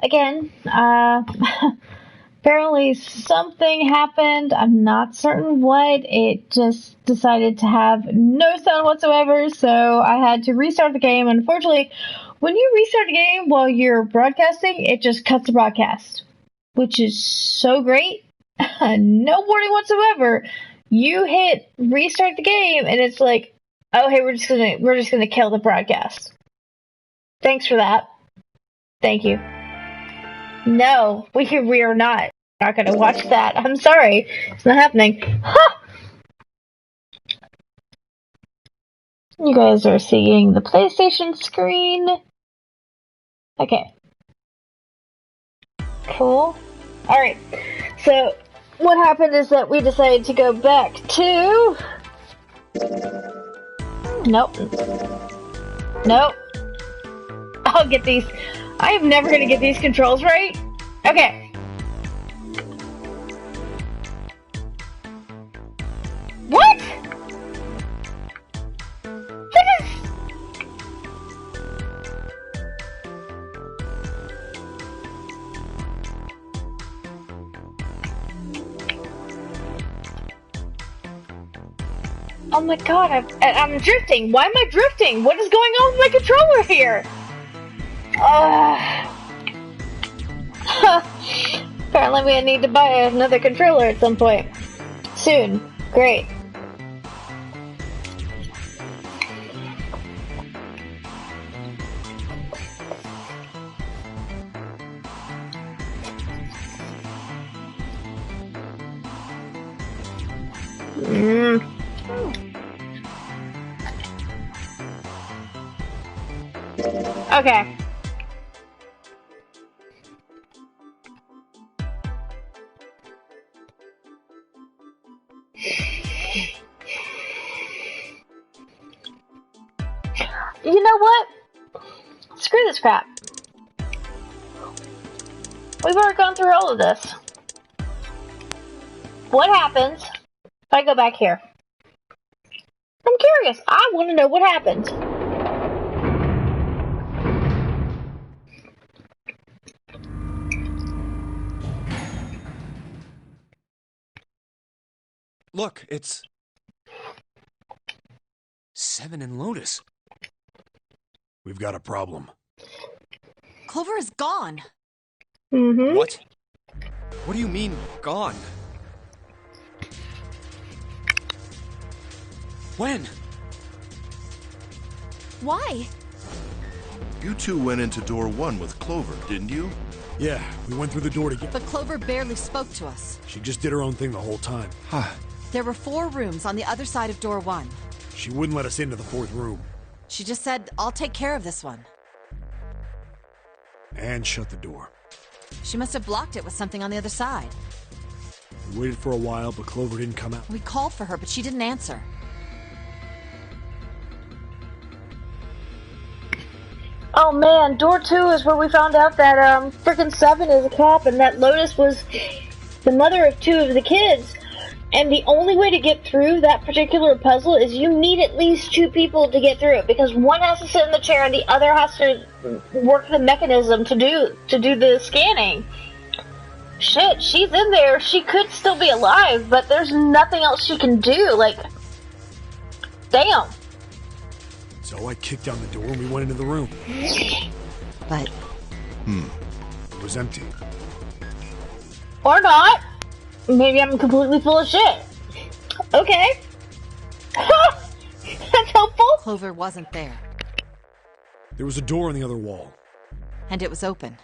again, apparently something happened. I'm not certain what. It just decided to have no sound whatsoever, so I had to restart the game. Unfortunately, when you restart the game while you're broadcasting, it just cuts the broadcast, which is so great. No warning whatsoever. You hit restart the game, and it's like, oh hey, we're just gonna kill the broadcast. Thanks for that. Thank you. No, we are not gonna watch that. I'm sorry, it's not happening. Huh! You guys are seeing the PlayStation screen. Okay. Cool. Alright, so what happened is that we decided to go back to... Nope. Nope. I'll get these. I am never gonna get these controls right. Okay. What? This is... Oh my god, I'm drifting. Why am I drifting? What is going on with my controller here? Apparently we need to buy another controller at some point. Soon. Great. Okay. You know what? Screw this crap. We've already gone through all of this. What happens if I go back here? I'm curious. I want to know what happens. Look, it's... Seven and Lotus. We've got a problem. Clover is gone. Mm-hmm. What? What do you mean, gone? When? Why? You two went into door 1 with Clover, didn't you? Yeah, we went through the door together. But Clover barely spoke to us. She just did her own thing the whole time. There were 4 rooms on the other side of door 1. She wouldn't let us into the 4th room. She just said, I'll take care of this one. And shut the door. She must have blocked it with something on the other side. We waited for a while, but Clover didn't come out. We called for her, but she didn't answer. Oh man, door 2 is where we found out that frickin' Seven is a cop and that Lotus was the mother of 2 of the kids. And the only way to get through that particular puzzle is you need at least 2 people to get through it, because one has to sit in the chair and the other has to work the mechanism to do the scanning. Shit, she's in there. She could still be alive, but there's nothing else she can do. Like, damn. So I kicked down the door and we went into the room. But... It was empty. Or not. Maybe I'm completely full of shit. Okay. That's helpful. Clover wasn't there. There was a door on the other wall. And it was open.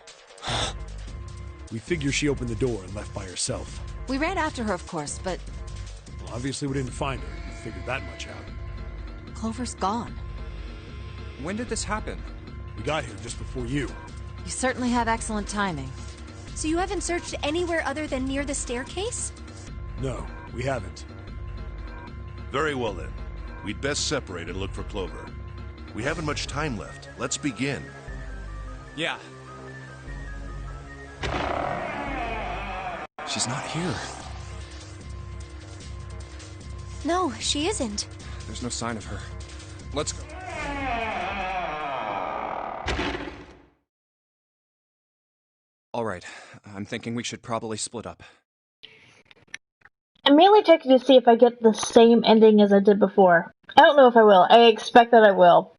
We figure she opened the door and left by herself. We ran after her, of course, but Well, obviously we didn't find her. We figured that much out. Clover's gone. When did this happen? We got here just before you. You certainly have excellent timing. So you haven't searched anywhere other than near the staircase? No, we haven't. Very well then. We'd best separate and look for Clover. We haven't much time left. Let's begin. Yeah. She's not here. No, she isn't. There's no sign of her. Let's go. Alright, I'm thinking we should probably split up. I'm mainly checking to see if I get the same ending as I did before. I don't know if I will. I expect that I will.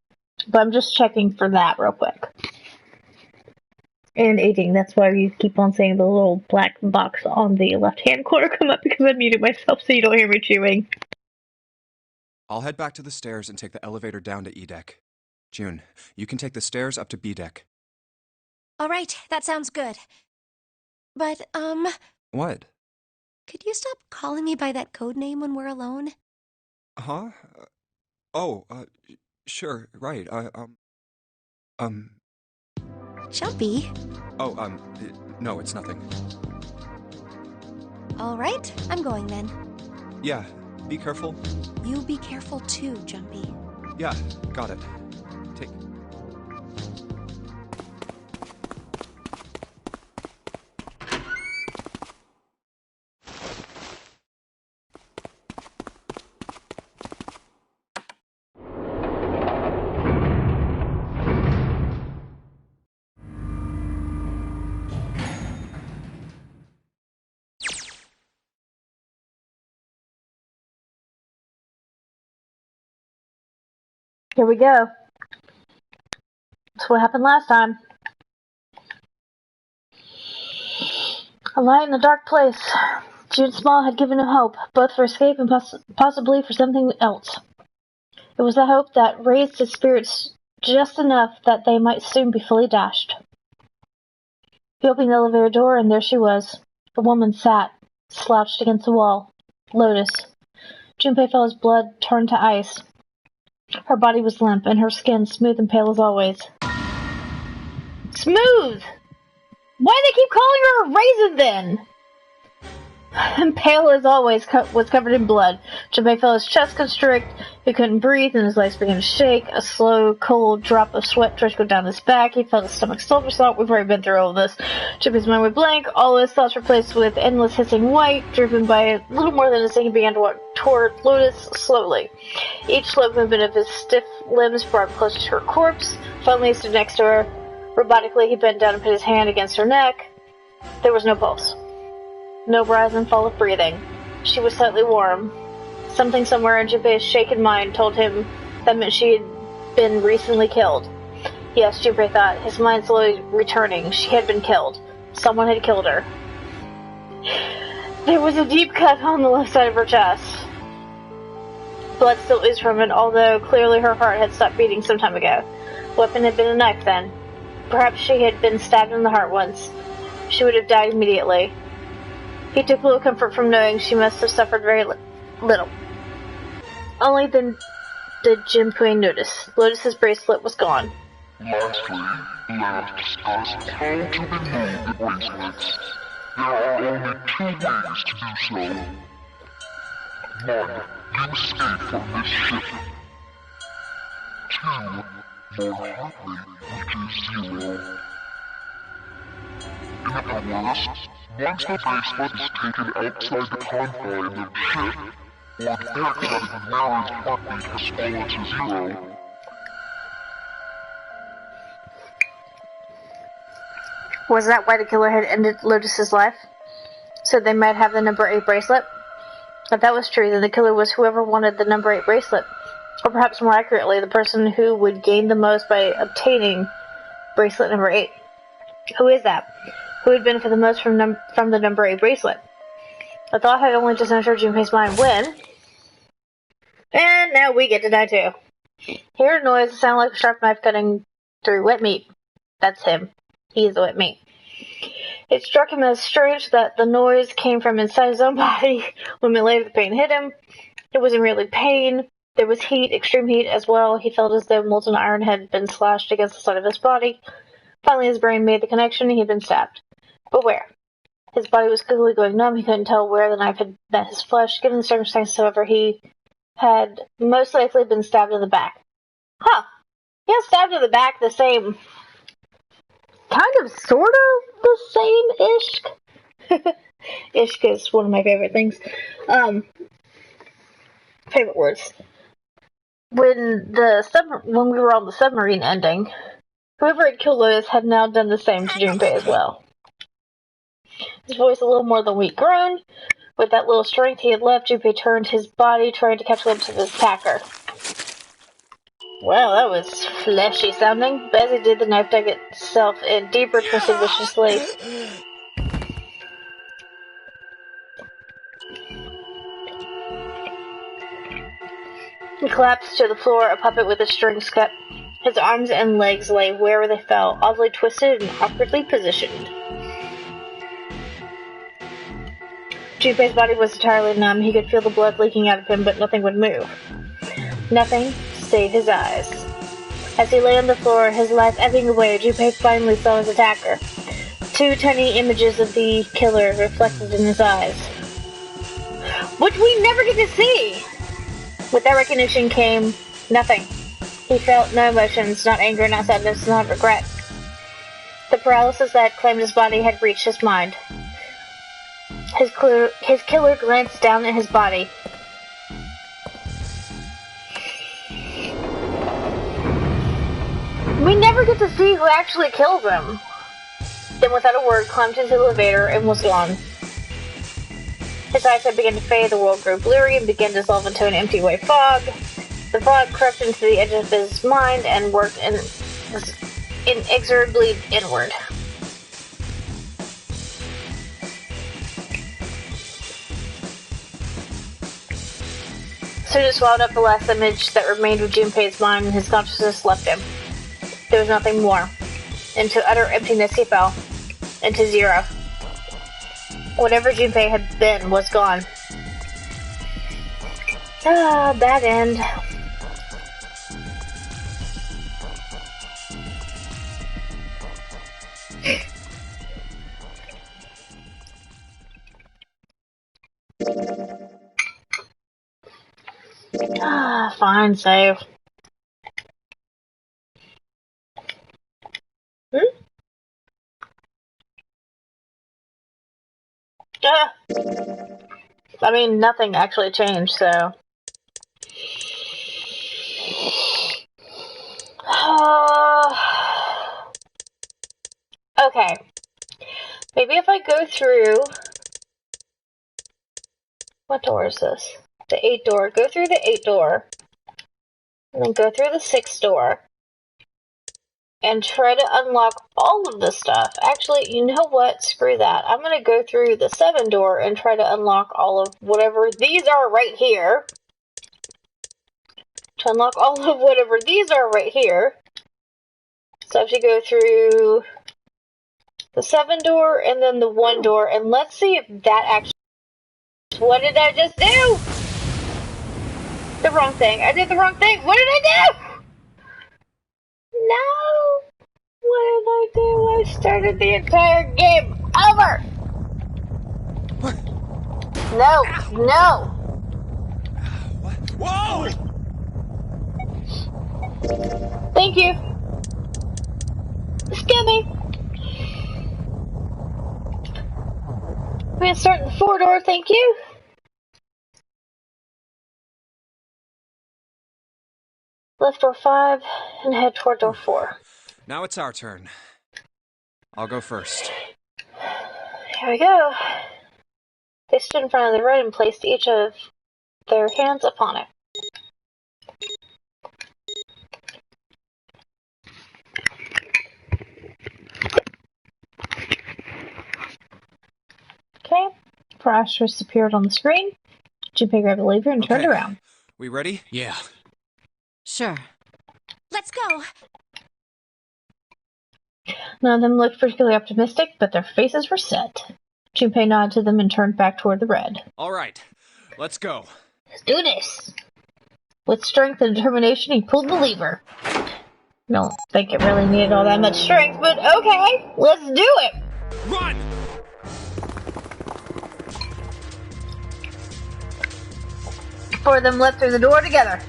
But I'm just checking for that real quick. And aging, that's why you keep on saying the little black box on the left-hand corner come up, because I muted myself so you don't hear me chewing. I'll head back to the stairs and take the elevator down to E deck. June, you can take the stairs up to B deck. All right, that sounds good. But, What? could you stop calling me by that code name when we're alone? Huh? Sure, right, Jumpy. No, it's nothing. All right, I'm going then. Yeah, be careful. You be careful too, Jumpy. Yeah, got it. Take... Here we go. That's what happened last time. A light in a dark place. June Small had given him hope, both for escape and possibly for something else. It was the hope that raised his spirits just enough that they might soon be fully dashed. He opened the elevator door, and there she was. The woman sat, slouched against the wall. Lotus. Junpei felt his blood turn to ice. Her body was limp, and her skin smooth and pale as always. Smooth! Why do they keep calling her a raisin then? And pale as always, was covered in blood. Junpei felt his chest constrict, he couldn't breathe, and his legs began to shake. A slow, cold drop of sweat trickled down his back. He felt his stomach somersault. We've already been through all of this. Junpei's mind went blank. All his thoughts replaced with endless hissing white. Driven by little more than a second, he began to walk toward Lotus slowly. Each slow movement of his stiff limbs brought him closer to her corpse. Finally, he stood next to her. Robotically, he bent down and put his hand against her neck. There was no pulse. No rise and fall of breathing. She was slightly warm. Something somewhere in Junpei's shaken mind told him that meant she had been recently killed. Yes, Junpei thought, his mind slowly returning. She had been killed. Someone had killed her. There was a deep cut on the left side of her chest. Blood still oozed from it, although clearly her heart had stopped beating some time ago. Weapon had been a knife then. Perhaps she had been stabbed in the heart once. She would have died immediately. He took little comfort from knowing she must have suffered very little. Only then did Junpei notice. Lotus's bracelet was gone. Lastly, let us discuss how to remove the bracelets. There are only two ways to do so. One, you escape from this ship. Two, your heart rate reaches 0. In other words, once the bracelet is taken outside the confines of the ship, or the aircraft Mary's heartbeat has fallen to 0. Was that why the killer had ended Lotus's life? So they might have the number 8 bracelet? If that was true, then the killer was whoever wanted the number 8 bracelet. Or perhaps more accurately, the person who would gain the most by obtaining bracelet number 8. Who is that? Who would benefit the most from the number 8 bracelet? The thought had only just entered Junpei's mind when... And now we get to die too. Hear a noise that sounded like a sharp knife cutting through wet meat. That's him. He's the wet meat. It struck him as strange that the noise came from inside his own body. When later the pain hit him, it wasn't really pain. There was heat, extreme heat as well. He felt as though molten iron had been slashed against the side of his body. Finally his brain made the connection. He had been stabbed. But where? His body was quickly going numb. He couldn't tell where the knife had met his flesh. Given the circumstances, however, he had most likely been stabbed in the back. Huh. He was stabbed in the back the same... kind of, sort of, the same-ish. Ishk is one of my favorite things. Favorite words. When we were on the submarine ending, whoever had killed Lotus had now done the same to Junpei as well. his voice a little more than a weak groan. With that little strength he had left, Junpei turned his body, trying to catch a glimpse of his attacker. Well, that was fleshy sounding, but as he did, the knife dug itself in deeper, twisted viciously. He collapsed to the floor, a puppet with his strings cut. His arms and legs lay where they fell, oddly twisted and awkwardly positioned. Junpei's body was entirely numb. He could feel the blood leaking out of him, but nothing would move. Nothing save his eyes. As he lay on the floor, his life ebbing away, Junpei finally saw his attacker. 2 tiny images of the killer reflected in his eyes, which we never get to see! With that recognition came nothing. He felt no emotions, not anger, not sadness, not regret. The paralysis that claimed his body had reached his mind. His killer glanced down at his body. We never get to see who actually killed him. Then without a word, climbed into the elevator and was gone. His eyesight began to fade, the world grew blurry and began to dissolve into an empty white fog. The fog crept into the edge of his mind and worked inexorably inward. Soon it swallowed up the last image that remained of Junpei's mind, and his consciousness left him. There was nothing more. Into utter emptiness he fell. Into zero. Whatever Junpei had been was gone. Ah, bad end. Ah, fine, save. I mean, nothing actually changed, so... Okay. Maybe if I go through... What door is this? The 8 door. Go through the 8 door. And then go through the 6 door. And try to unlock all of the stuff. Actually, you know what? Screw that. I'm going to go through the 7 door and try to unlock all of whatever these are right here. To unlock all of whatever these are right here. So I have to go through the 7 door and then the 1 door. And let's see if that actually... What did I just do? The wrong thing. I did the wrong thing. What did I do? No! What did I do? I started the entire game over! What? No! No! What? Whoa! Thank you! Scare me! We're gonna start the 4 door, thank you! Left door 5, and head toward door 4. Now it's our turn. I'll go first. Here we go. They stood in front of the road and placed each of their hands upon it. Okay. Asterisk appeared on the screen. Junpei grabbed the lever and turned around. We ready? Yeah. Sure. Let's go. None of them looked particularly optimistic, but their faces were set. Junpei nodded to them and turned back toward the red. All right. Let's go. Let's do this! With strength and determination, he pulled the lever. I don't think it really needed all that much strength, but okay, let's do it! Run! Four of them leapt through the door together.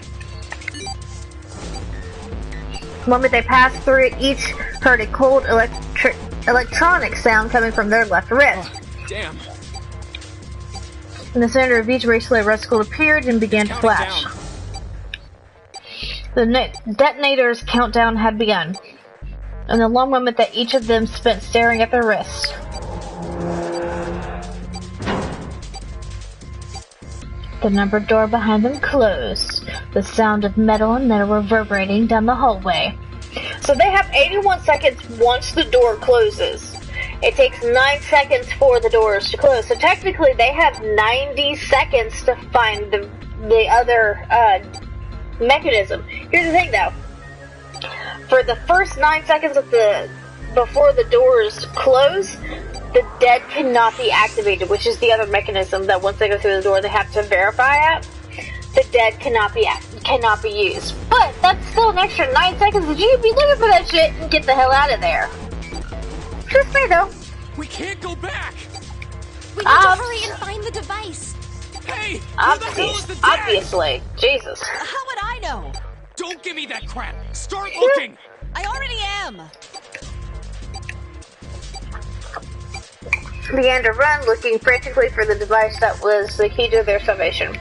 The moment they passed through it, each heard a cold electronic sound coming from their left wrist. Oh, damn. In the center of each bracelet, a red skull appeared and began to flash. The detonator's countdown had begun, and the long moment that each of them spent staring at their wrists. The numbered door behind them closed, the sound of metal and metal reverberating down the hallway. So they have 81 seconds once the door closes. It takes 9 seconds for the doors to close. So technically they have 90 seconds to find the other mechanism. Here's the thing though. For the first 9 seconds of before the doors close, the dead cannot be activated, which is the other mechanism that once they go through the door they have to verify at. The dead cannot be used. But that's still an extra 9 seconds that you can be looking for that shit and get the hell out of there. Just me though. We can't go back! We need to hurry and find the device. Hey! Who the hell is the dead? Obviously. Jesus. How would I know? Don't give me that crap! Start looking! I already am. Began to run, looking frantically for the device that was the key to their salvation.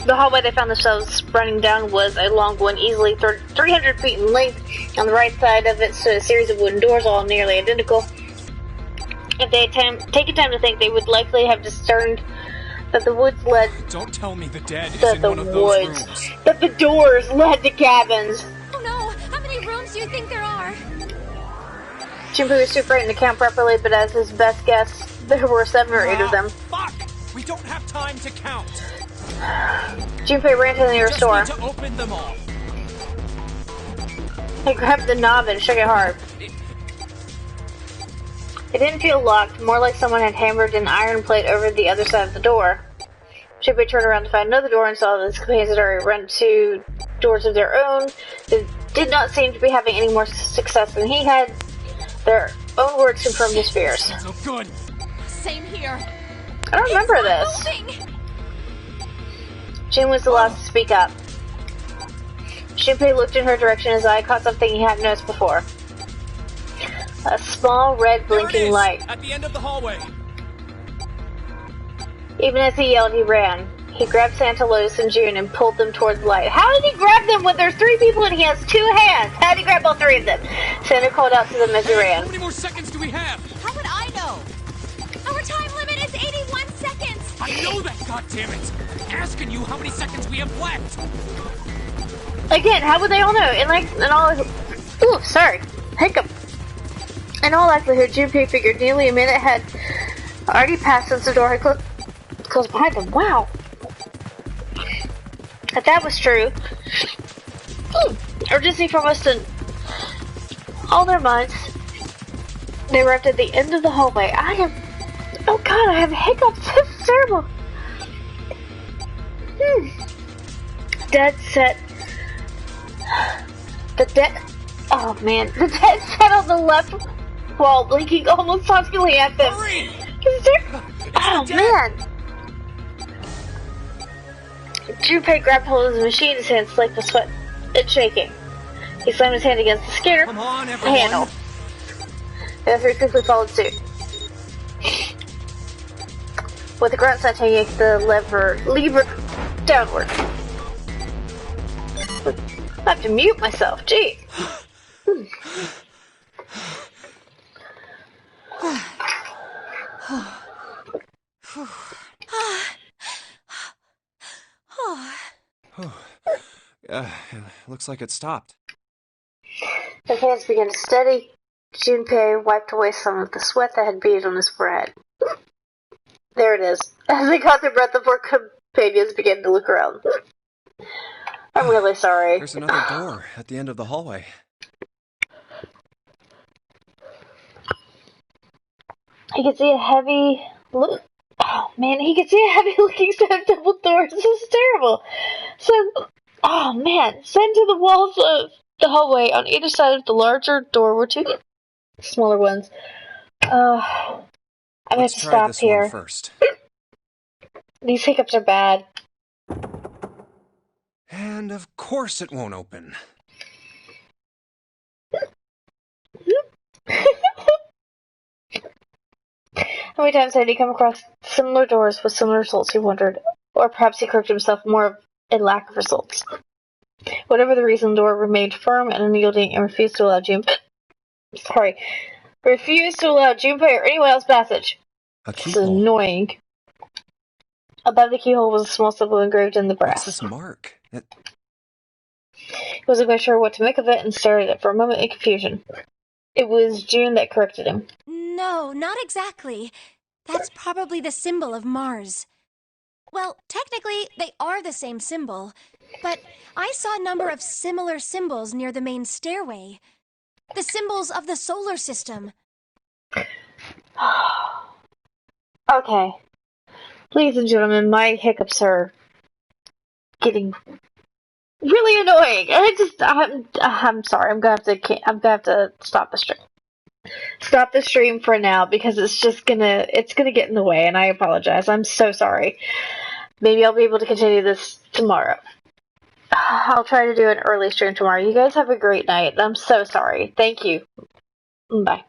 The hallway they found themselves running down was a long one, easily 300 feet in length. On the right side of it stood a series of wooden doors, all nearly identical. If they had taken time to think, they would likely have discerned that the woods led. Don't tell me the dead is in one of those rooms. That the doors led to cabins. Oh no! How many rooms do you think there are? Junpei was too frightened to count properly, but as his best guess, there were 7 or 8 of them. Fuck! We don't have time to count. Junpei ran to the nearest door. Need to open them all. He grabbed the knob and shook it hard. It didn't feel locked, more like someone had hammered an iron plate over the other side of the door. Junpei turned around to find another door and saw that his companions had already run 2 doors of their own. They did not seem to be having any more success than he had. Their own words confirmed his fears. So good. Same here. I don't remember this. Moving. Jin was the last to speak up. Junpei looked in her direction. His eye caught something he hadn't noticed before. A small red blinking light. At the end of the hallway. Even as he yelled, he ran. He grabbed Santa, Lotus, and June and pulled them towards the light. How did he grab them when there's 3 people and he has 2 hands? How did he grab all 3 of them? Santa called out to them as he ran. How many more seconds do we have? How would I know? Our time limit is 81 seconds. I know that, goddammit! Asking you how many seconds we have left. Again, how would they all know? Ooh, sorry. Hiccup. In all likelihood, Junpei figured nearly a minute had already passed since the door had closed behind them. Wow. If that was true, urgency from us to all their minds, they arrived at the end of the hallway. Oh god, I have hiccups. This is terrible. Oh man, the dead set on the left wall, blinking almost constantly at them. Hurry! Oh man. Junpei grabbed hold of the machine, his hands slick with sweat and shaking. He slammed his hand against the scanner Come on, everyone. handle. The other 3 quickly followed suit. With a grunt, Santa yanked the lever downward. I have to mute myself, gee. Looks like it stopped. His hands began to steady. Junpei wiped away some of the sweat that had beaded on his forehead. There it is. As they caught their breath, the 4 companions began to look around. I'm really sorry. There's another door at the end of the hallway. He could see a heavy look. Oh man, he could see a heavy looking set of double doors. This is terrible. Oh man, sent to the walls of the hallway. On either side of the larger door were 2 smaller ones. I'm gonna have to stop here. One first. These hiccups are bad. And of course it won't open. How many times had he come across similar doors with similar results, he wondered. Or perhaps he corrected himself more of a lack of results. Whatever the reason, the door remained firm and unyielding and refused to allow Junpei or anyone else passage. A It's keyhole. annoying. Above the keyhole was a small symbol engraved in the What's brass. this mark? He wasn't quite sure what to make of it and stared at it for a moment in confusion. It was June that corrected him. No, not exactly. That's probably the symbol of Mars. Well, technically, they are the same symbol, but I saw a number of similar symbols near the main stairway. The symbols of the solar system. Okay. Ladies and gentlemen, my hiccups are getting really annoying. I'm sorry. I'm gonna have to stop the stream. Stop the stream for now because it's gonna get in the way, and I apologize. I'm so sorry. Maybe I'll be able to continue this tomorrow. I'll try to do an early stream tomorrow. You guys have a great night. I'm so sorry. Thank you. Bye.